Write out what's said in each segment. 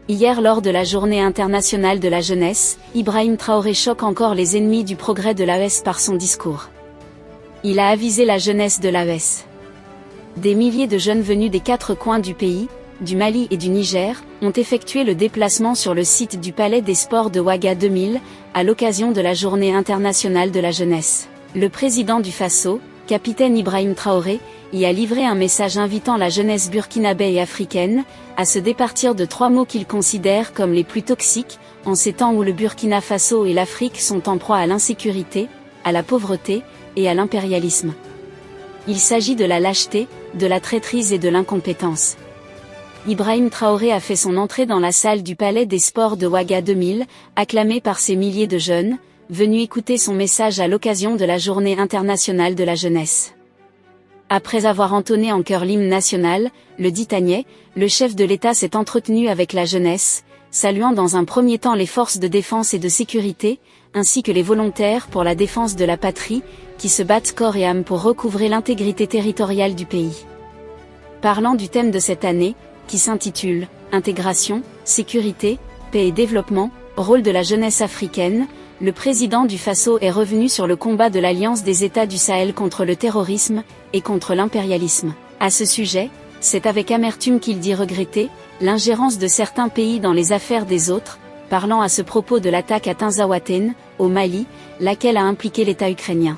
Hier lors de la Journée internationale de la jeunesse, Ibrahim Traoré choque encore les ennemis du progrès de l'AES par son discours. Il a avisé la jeunesse de l'AES. Des milliers de jeunes venus des 4 coins du pays, du Mali et du Niger, ont effectué le déplacement sur le site du Palais des Sports de Ouaga 2000, à l'occasion de la Journée internationale de la jeunesse. Le président du Faso, capitaine Ibrahim Traoré, y a livré un message invitant la jeunesse burkinabé et africaine à se départir de 3 mots qu'il considère comme les plus toxiques, en ces temps où le Burkina Faso et l'Afrique sont en proie à l'insécurité, à la pauvreté et à l'impérialisme. Il s'agit de la lâcheté, de la traîtrise et de l'incompétence. Ibrahim Traoré a fait son entrée dans la salle du Palais des Sports de Ouaga 2000, acclamé par ces milliers de jeunes, venus écouter son message à l'occasion de la Journée internationale de la jeunesse. Après avoir entonné en chœur l'hymne national, le Ditanier, le chef de l'État s'est entretenu avec la jeunesse, saluant dans un premier temps les forces de défense et de sécurité, ainsi que les volontaires pour la défense de la patrie, qui se battent corps et âme pour recouvrer l'intégrité territoriale du pays. Parlant du thème de cette année, qui s'intitule « Intégration, sécurité, paix et développement, rôle de la jeunesse africaine », le président du Faso est revenu sur le combat de l'Alliance des États du Sahel contre le terrorisme et contre l'impérialisme. À ce sujet, c'est avec amertume qu'il dit regretter l'ingérence de certains pays dans les affaires des autres, parlant à ce propos de l'attaque à Tinzaouaten, au Mali, laquelle a impliqué l'État ukrainien.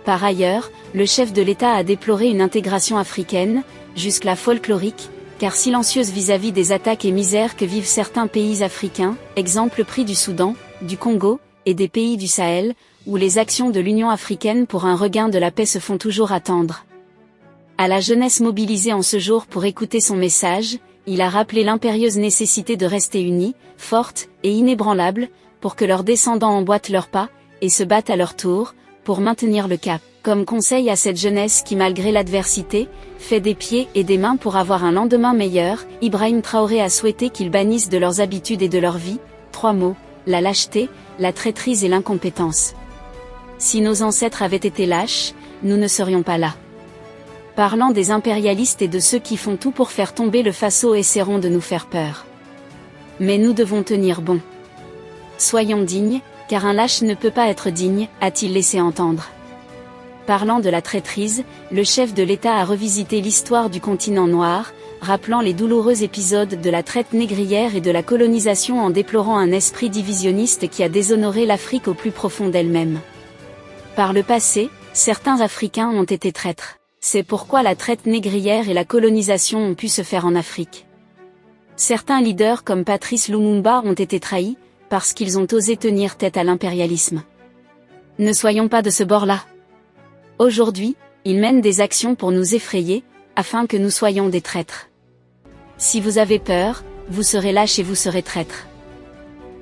Par ailleurs, le chef de l'État a déploré une intégration africaine, jusque-là folklorique, car silencieuse vis-à-vis des attaques et misères que vivent certains pays africains, exemple pris du Soudan, du Congo, et des pays du Sahel, où les actions de l'Union africaine pour un regain de la paix se font toujours attendre. À la jeunesse mobilisée en ce jour pour écouter son message, il a rappelé l'impérieuse nécessité de rester unis, fortes et inébranlables, pour que leurs descendants emboîtent leurs pas, et se battent à leur tour, pour maintenir le cap. Comme conseil à cette jeunesse qui malgré l'adversité, fait des pieds et des mains pour avoir un lendemain meilleur, Ibrahim Traoré a souhaité qu'ils bannissent de leurs habitudes et de leur vie, 3 mots, la lâcheté, la traîtrise et l'incompétence. Si nos ancêtres avaient été lâches, nous ne serions pas là. Parlant des impérialistes et de ceux qui font tout pour faire tomber le Faso essaieront de nous faire peur. Mais nous devons tenir bon. Soyons dignes, car un lâche ne peut pas être digne, a-t-il laissé entendre. Parlant de la traîtrise, le chef de l'État a revisité l'histoire du continent noir, rappelant les douloureux épisodes de la traite négrière et de la colonisation en déplorant un esprit divisionniste qui a déshonoré l'Afrique au plus profond d'elle-même. Par le passé, certains Africains ont été traîtres. C'est pourquoi la traite négrière et la colonisation ont pu se faire en Afrique. Certains leaders comme Patrice Lumumba ont été trahis, parce qu'ils ont osé tenir tête à l'impérialisme. Ne soyons pas de ce bord-là. Aujourd'hui, ils mènent des actions pour nous effrayer, afin que nous soyons des traîtres. Si vous avez peur, vous serez lâche et vous serez traître.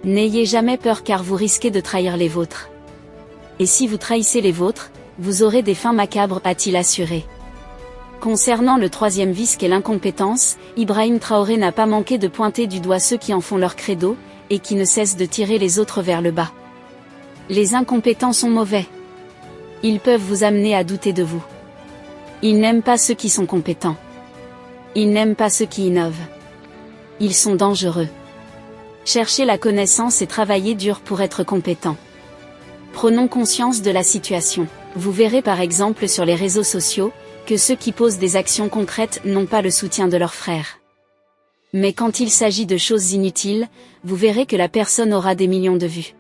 N'ayez jamais peur car vous risquez de trahir les vôtres. Et si vous trahissez les vôtres, vous aurez des fins macabres, a-t-il assuré. Concernant le 3e vice qu'est l'incompétence, Ibrahim Traoré n'a pas manqué de pointer du doigt ceux qui en font leur credo, et qui ne cessent de tirer les autres vers le bas. Les incompétents sont mauvais. Ils peuvent vous amener à douter de vous. Ils n'aiment pas ceux qui sont compétents. Ils n'aiment pas ceux qui innovent. Ils sont dangereux. Cherchez la connaissance et travaillez dur pour être compétent. Prenons conscience de la situation. Vous verrez par exemple sur les réseaux sociaux, que ceux qui posent des actions concrètes n'ont pas le soutien de leurs frères. Mais quand il s'agit de choses inutiles, vous verrez que la personne aura des millions de vues.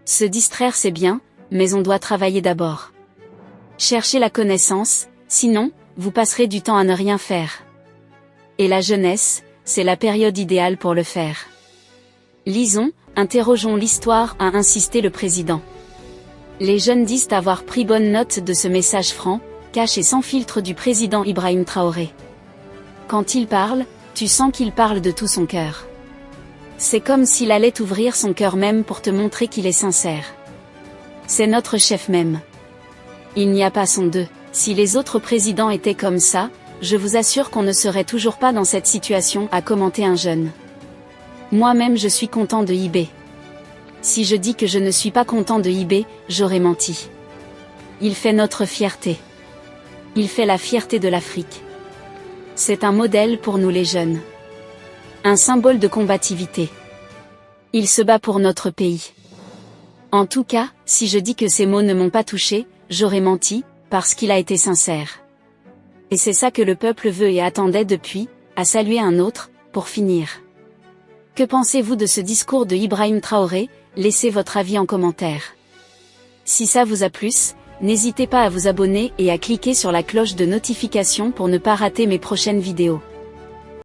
Se distraire c'est bien, mais on doit travailler d'abord. Cherchez la connaissance, sinon, vous passerez du temps à ne rien faire. Et la jeunesse, c'est la période idéale pour le faire. Lisons, interrogeons l'histoire, a insisté le président. Les jeunes disent avoir pris bonne note de ce message franc, cash et sans filtre du président Ibrahim Traoré. Quand il parle, tu sens qu'il parle de tout son cœur. C'est comme s'il allait ouvrir son cœur même pour te montrer qu'il est sincère. C'est notre chef même. Il n'y a pas son deux. Si les autres présidents étaient comme ça, je vous assure qu'on ne serait toujours pas dans cette situation, a commenté un jeune. Moi-même je suis content de IB. Si je dis que je ne suis pas content de IB, j'aurais menti. Il fait notre fierté. Il fait la fierté de l'Afrique. C'est un modèle pour nous les jeunes. Un symbole de combativité. Il se bat pour notre pays. En tout cas, si je dis que ces mots ne m'ont pas touché, j'aurais menti, parce qu'il a été sincère. Et c'est ça que le peuple veut et attendait depuis, à saluer un autre, pour finir. Que pensez-vous de ce discours de Ibrahim Traoré? Laissez votre avis en commentaire. Si ça vous a plu, n'hésitez pas à vous abonner et à cliquer sur la cloche de notification pour ne pas rater mes prochaines vidéos.